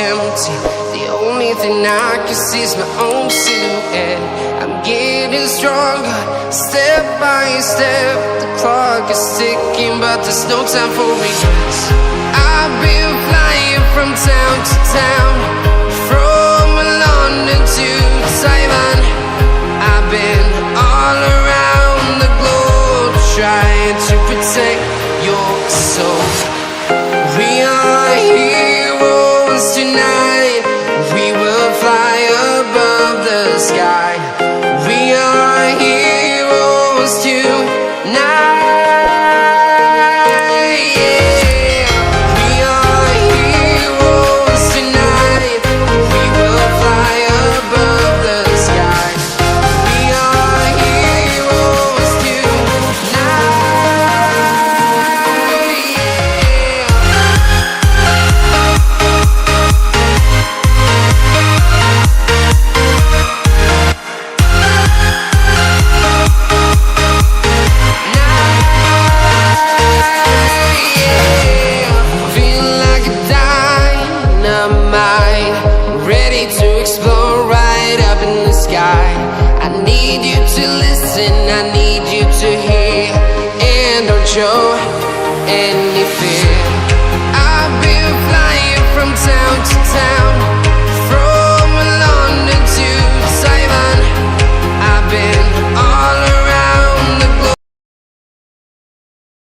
empty. The only thing I can see is my own silhouette. I'm getting stronger, step by step. The clock is ticking, but there's no time for regrets. I've been flying from town to town, from London to Taiwan. I've been all around the globe, trying to protect your soul. We are heroes tonight. We will fly above the sky. We are heroes tonight. Yeah. We are heroes tonight. We will fly above the sky. We are heroes tonight. Feel like a dynamite, ready to explode right up in the sky. I need you to listen, I need you to hear, and don't show